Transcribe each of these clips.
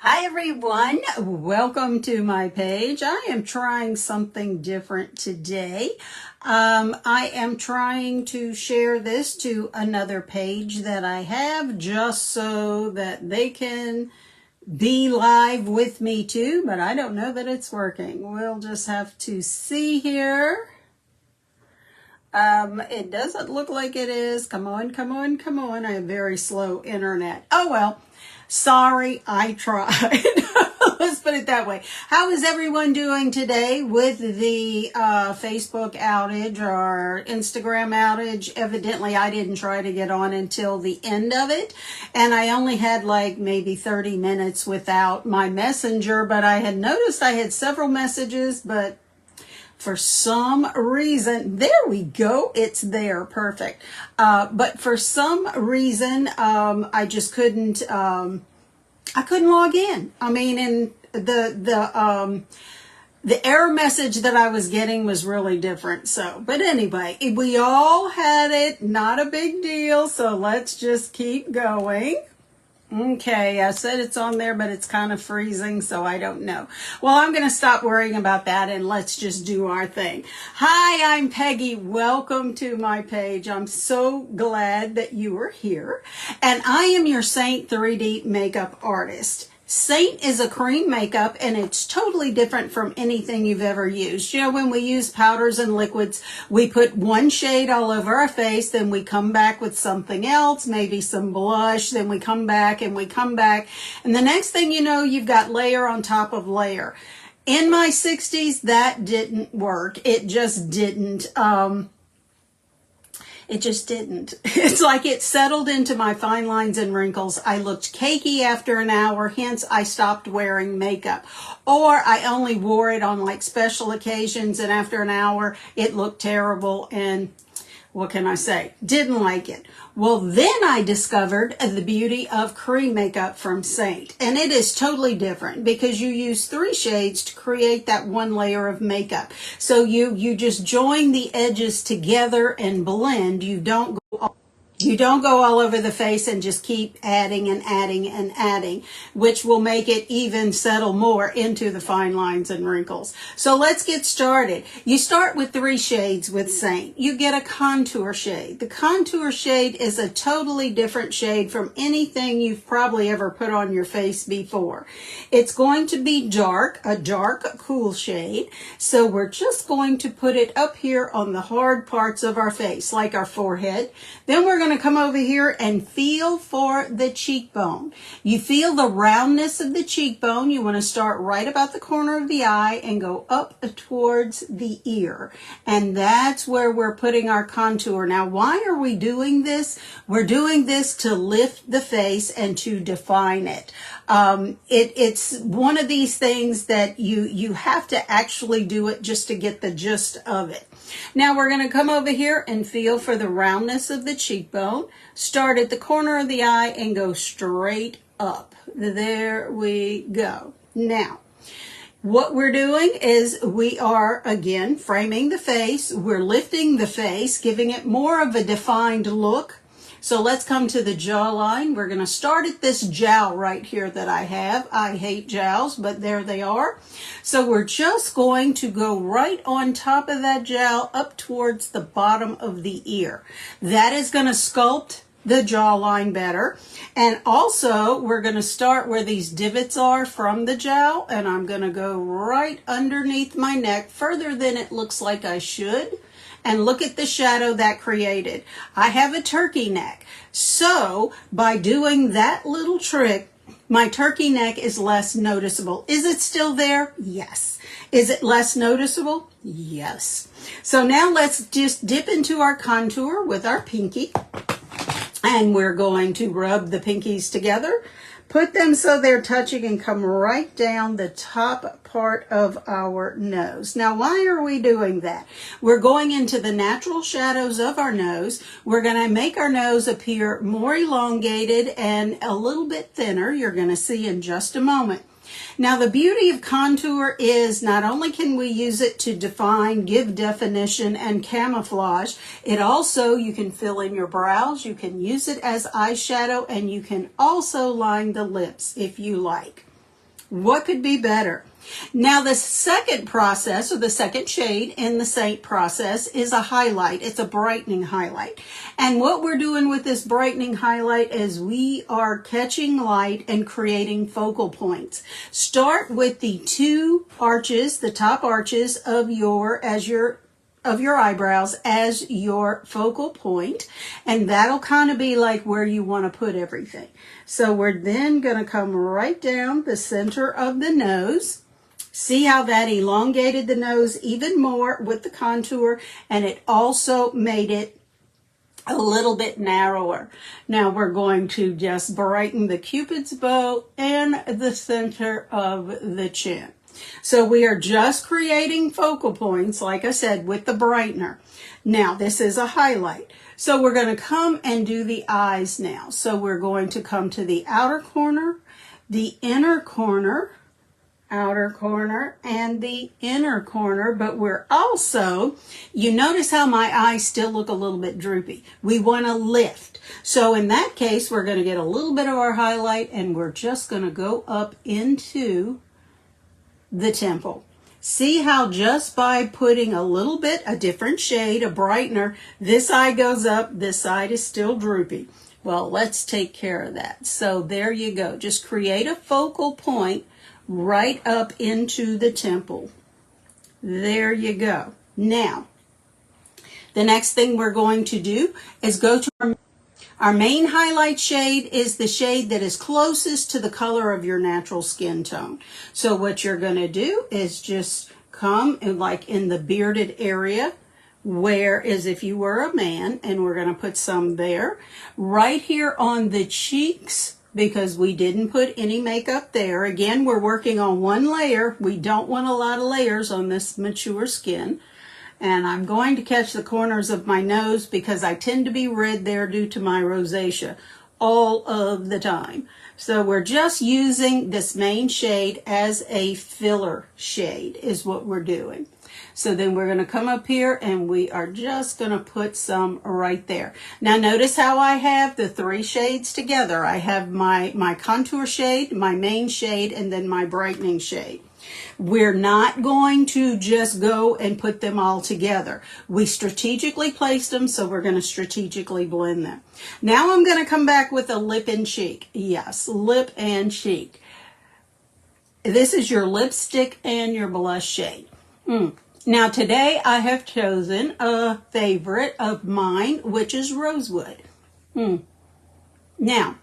Hi everyone, welcome to my page. I am trying something different today. I am trying to share this to another page that I have just so that they can be live with me too, but I don't know that it's working. We'll just have to see here. It doesn't look like it is. Come on. I have very slow internet. Oh well. Sorry, I tried. Let's put it that way. How is everyone doing today with the Facebook outage or Instagram outage? Evidently, I didn't try to get on until the end of it. And I only had like maybe 30 minutes without my messenger. But I had noticed I had several messages, but for some reason, there we go, it's there, perfect. But for some reason, I just couldn't, I couldn't log in. I mean, and the error message that I was getting was really different. So, but anyway, we all had it, not a big deal. So let's just keep going. Okay, I said it's on there, but it's kind of freezing, so I don't know. Well, I'm going to stop worrying about that and let's just do our thing. Hi, I'm Peggy. Welcome to my page. I'm so glad that you are here. And I am your Seint 3D makeup artist. Seint is a cream makeup and it's totally different from anything you've ever used. You know, when we use powders and liquids, we put one shade all over our face, then we come back with something else, maybe some blush, then we come back and we come back. And the next thing you know, you've got layer on top of layer. In my 60s, that didn't work. It just didn't. It just didn't. It's like it settled into my fine lines and wrinkles. I looked cakey after an hour, hence I stopped wearing makeup. Or I only wore it on like special occasions, and after an hour it looked terrible, and what can I say? Didn't like it. Well, then I discovered the beauty of cream makeup from Seint. And it is totally different because you use 3 shades to create that one layer of makeup. So you just join the edges together and blend. You don't go all over the face and just keep adding and adding and adding, which will make it even settle more into the fine lines and wrinkles. So let's get started. You start with 3 shades with Seint. You get a contour shade. The contour shade is a totally different shade from anything you've probably ever put on your face before. It's going to be dark, a dark, cool shade. So we're just going to put it up here on the hard parts of our face, like our forehead. Then we're going to come over here and feel for the cheekbone. You feel the roundness of the cheekbone. You want to start right about the corner of the eye and go up towards the ear. And that's where we're putting our contour. Now, why are we doing this? We're doing this to lift the face and to define it. It's one of these things that you have to actually do it just to get the gist of it. Now we're going to come over here and feel for the roundness of the cheekbone. Start at the corner of the eye and go straight up. There we go. Now, what we're doing is we are, again, framing the face. We're lifting the face, giving it more of a defined look. So let's come to the jawline. We're going to start at this jowl right here that I have. I hate jowls, but there they are. So we're just going to go right on top of that jowl up towards the bottom of the ear. That is going to sculpt the jawline better. And also we're going to start where these divots are from the jowl, and I'm going to go right underneath my neck further than it looks like I should. And look at the shadow that created. I have a turkey neck. So by doing that little trick, my turkey neck is less noticeable. Is it still there? Yes. Is it less noticeable? Yes. So now let's just dip into our contour with our pinky. And we're going to rub the pinkies together. Put them so they're touching and come right down the top part of our nose. Now, why are we doing that? We're going into the natural shadows of our nose. We're going to make our nose appear more elongated and a little bit thinner. You're going to see in just a moment. Now, the beauty of contour is not only can we use it to define, give definition, and camouflage, it also, you can fill in your brows, you can use it as eyeshadow, and you can also line the lips if you like. What could be better? Now the second process, or the second shade in the Seint process, is a highlight. It's a brightening highlight. And what we're doing with this brightening highlight is we are catching light and creating focal points. Start with the two arches, the top arches of your eyebrows as your focal point, and that'll kind of be like where you want to put everything. So we're then going to come right down the center of the nose. See how that elongated the nose even more with the contour, and it also made it a little bit narrower. Now we're going to just brighten the Cupid's bow and the center of the chin. So we are just creating focal points, like I said, with the brightener. Now this is a highlight. So we're going to come and do the eyes now. So we're going to come to the outer corner, the inner corner, outer corner, and the inner corner, but we're also, you notice how my eyes still look a little bit droopy. We want to lift. So in that case, we're going to get a little bit of our highlight, and we're just going to go up into the temple. See how just by putting a little bit, a different shade, a brightener, this eye goes up, this side is still droopy. Well, let's take care of that. So there you go. Just create a focal point right up into the temple. There you go. Now, the next thing we're going to do is go to our main highlight shade is the shade that is closest to the color of your natural skin tone. So what you're going to do is just come and like in the bearded area, where as if you were a man, and we're going to put some there. Right here on the cheeks, because we didn't put any makeup there. Again, we're working on one layer. We don't want a lot of layers on this mature skin. And I'm going to catch the corners of my nose because I tend to be red there due to my rosacea all of the time. So we're just using this main shade as a filler shade is what we're doing. So then we're going to come up here and we are just going to put some right there. Now notice how I have the three shades together. I have my contour shade, my main shade, and then my brightening shade. We're not going to just go and put them all together. We strategically placed them, so we're going to strategically blend them. Now I'm going to come back with a lip and cheek. Yes, lip and cheek. This is your lipstick and your blush shade. Now today I have chosen a favorite of mine, which is Rosewood. Now,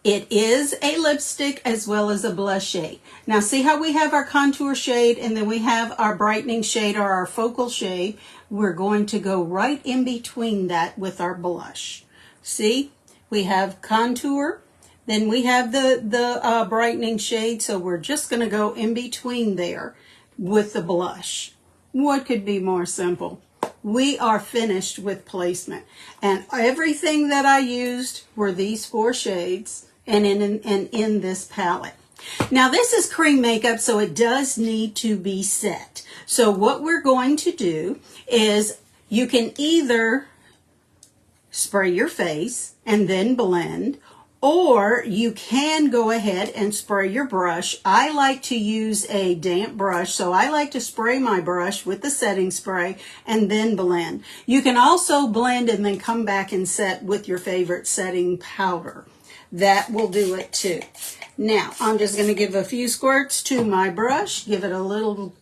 it is a lipstick as well as a blush shade. Now see how we have our contour shade and then we have our brightening shade or our focal shade. We're going to go right in between that with our blush. See, we have contour, then we have the brightening shade, so we're just going to go in between there with the blush. What could be more simple? We are finished with placement. And everything that I used were these four shades and in this palette. Now this is cream makeup, so it does need to be set. So what we're going to do is you can either spray your face and then blend, or you can go ahead and spray your brush. I like to use a damp brush, so I like to spray my brush with the setting spray and then blend. You can also blend and then come back and set with your favorite setting powder. That will do it too. Now, I'm just going to give a few squirts to my brush, give it a little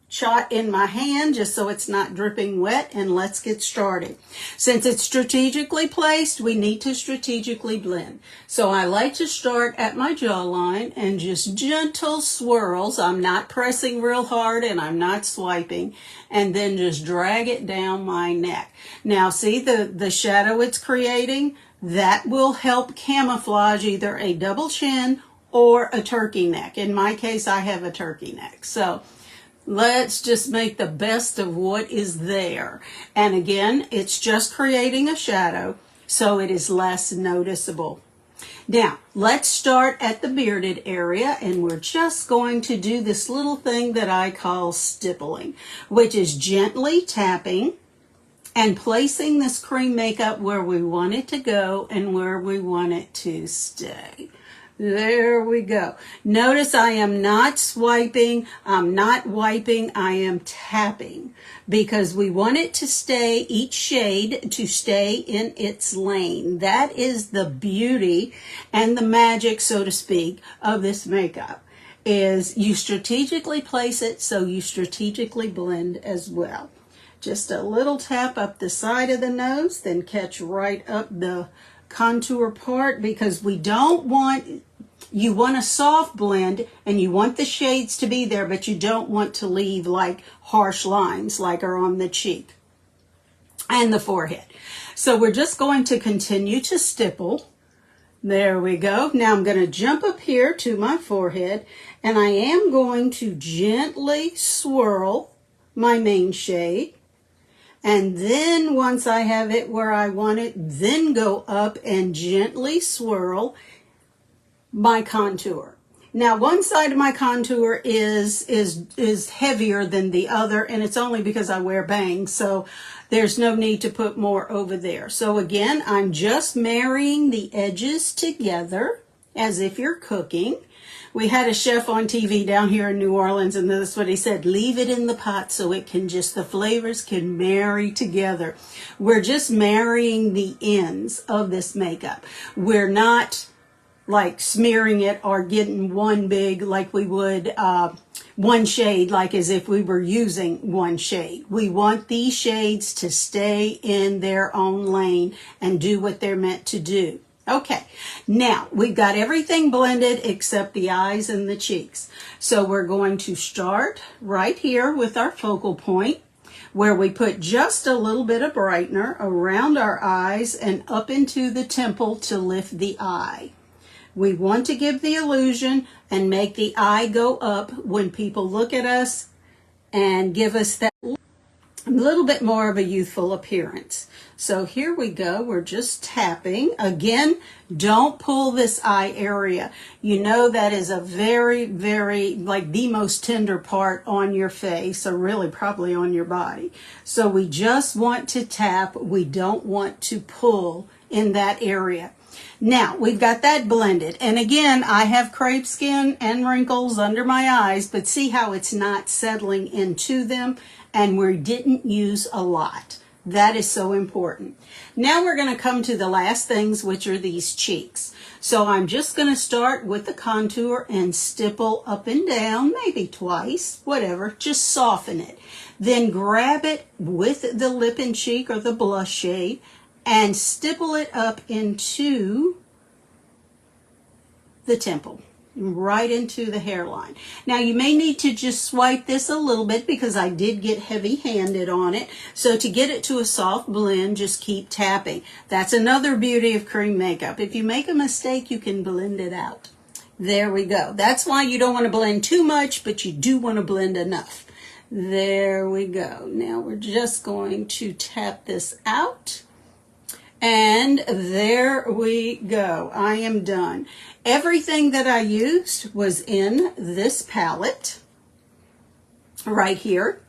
shot in my hand just so it's not dripping wet, and let's get started. Since it's strategically placed, we need to strategically blend. So I like to start at my jawline and just gentle swirls. I'm not pressing real hard and I'm not swiping, and then just drag it down my neck. Now see the shadow it's creating? That will help camouflage either a double chin or a turkey neck. In my case, I have a turkey neck. So let's just make the best of what is there. And again, it's just creating a shadow, so it is less noticeable. Now, let's start at the bearded area, and we're just going to do this little thing that I call stippling, which is gently tapping and placing this cream makeup where we want it to go and where we want it to stay. There we go. Notice I am not swiping, I'm not wiping, I am tapping because we want it to stay, each shade to stay in its lane. That is the beauty and the magic, so to speak, of this makeup, is you strategically place it so you strategically blend as well. Just a little tap up the side of the nose, then catch right up the contour part, because we don't want, you want a soft blend and you want the shades to be there, but you don't want to leave like harsh lines like are on the cheek and the forehead. So we're just going to continue to stipple. There we go. Now I'm going to jump up here to my forehead and I am going to gently swirl my main shade. And then once I have it where I want it, then go up and gently swirl my contour. Now one side of my contour is heavier than the other, and it's only because I wear bangs, so there's no need to put more over there. So again, I'm just marrying the edges together as if you're cooking. We had a chef on TV down here in New Orleans, and that's what he said: leave it in the pot so it can just, the flavors can marry together. We're just marrying the ends of this makeup. We're not like smearing it or getting one big, like we would one shade, like as if we were using one shade. We want these shades to stay in their own lane and do what they're meant to do. Okay, now we've got everything blended except the eyes and the cheeks. So we're going to start right here with our focal point, where we put just a little bit of brightener around our eyes and up into the temple to lift the eye. We want to give the illusion and make the eye go up when people look at us and give us that a little bit more of a youthful appearance. So here we go. We're just tapping. Again, don't pull this eye area. You know that is a very, very, like the most tender part on your face, or really probably on your body. So we just want to tap. We don't want to pull in that area. Now, we've got that blended. And again, I have crepe skin and wrinkles under my eyes, but see how it's not settling into them? And we didn't use a lot. That is so important. Now we're going to come to the last things, which are these cheeks. So I'm just going to start with the contour and stipple up and down, maybe twice, whatever, just soften it. Then grab it with the Lip&Cheek or the blush shade and stipple it up into the temple, right into the hairline. Now you may need to just swipe this a little bit because I did get heavy-handed on it. So to get it to a soft blend, just keep tapping. That's another beauty of cream makeup. If you make a mistake, you can blend it out. There we go. That's why you don't want to blend too much, but you do want to blend enough. There we go. Now we're just going to tap this out. And there we go. I am done. Everything that I used was in this palette right here.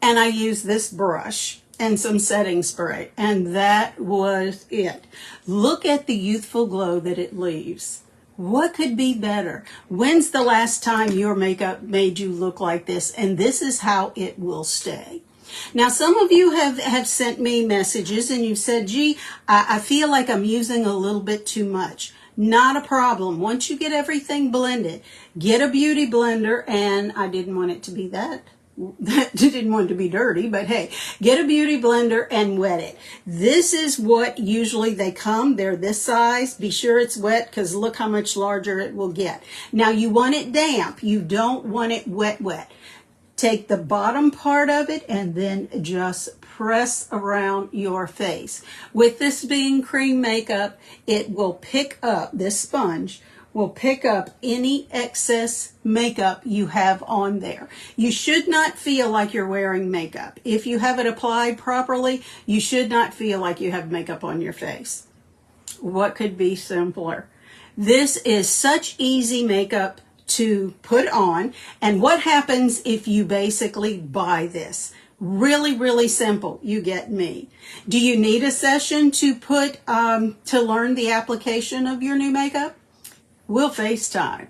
And I used this brush and some setting spray. And that was it. Look at the youthful glow that it leaves. What could be better? When's the last time your makeup made you look like this? And this is how it will stay. Now, some of you have sent me messages and you said, gee, I feel like I'm using a little bit too much. Not a problem. Once you get everything blended, get a beauty blender, and I didn't want it to be that. Didn't want it to be dirty, but hey, get a beauty blender and wet it. This is what usually they come. They're this size. Be sure it's wet because look how much larger it will get. Now, you want it damp. You don't want it wet. Take the bottom part of it and then just press around your face. With this being cream makeup, it will pick up, this sponge will pick up any excess makeup you have on there. You should not feel like you're wearing makeup. If you have it applied properly, you should not feel like you have makeup on your face. What could be simpler? This is such easy makeup to put on. And what happens if you basically buy this? Really, really simple. You get me. Do you need a session to put to learn the application of your new makeup? we'll FaceTime.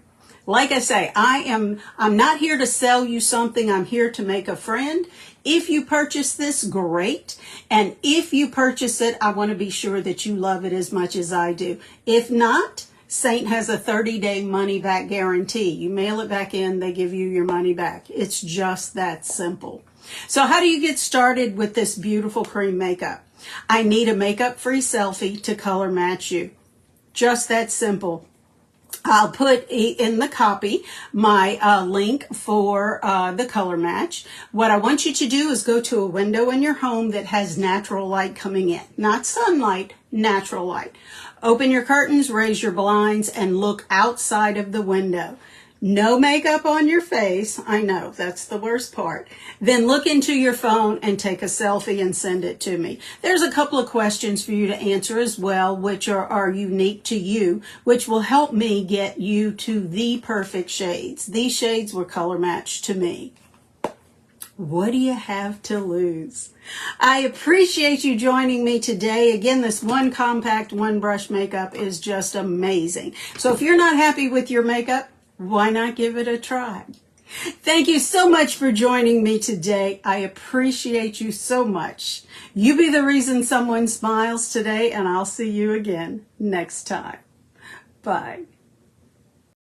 Like I say, I'm not here to sell you something. I'm here to make a friend. If you purchase this, great. And if you purchase it, I want to be sure that you love it as much as I do. If not, Seint has a 30-day money-back guarantee. You mail it back in, they give you your money back. It's just that simple. So how do you get started with this beautiful cream makeup? I need a makeup-free selfie to color match you. Just that simple. I'll put in the copy my link for the color match. What I want you to do is go to a window in your home that has natural light coming in. Not sunlight, natural light. Open your curtains, raise your blinds, and look outside of the window. No makeup on your face. I know, that's the worst part. Then look into your phone and take a selfie and send it to me. There's a couple of questions for you to answer as well, which are unique to you, which will help me get you to the perfect shades. These shades were color matched to me. What do you have to lose? I appreciate you joining me today. Again, this one compact, one brush makeup is just amazing. So if you're not happy with your makeup, why not give it a try? Thank you so much for joining me today. I appreciate you so much. You be the reason someone smiles today, and I'll see you again next time. Bye.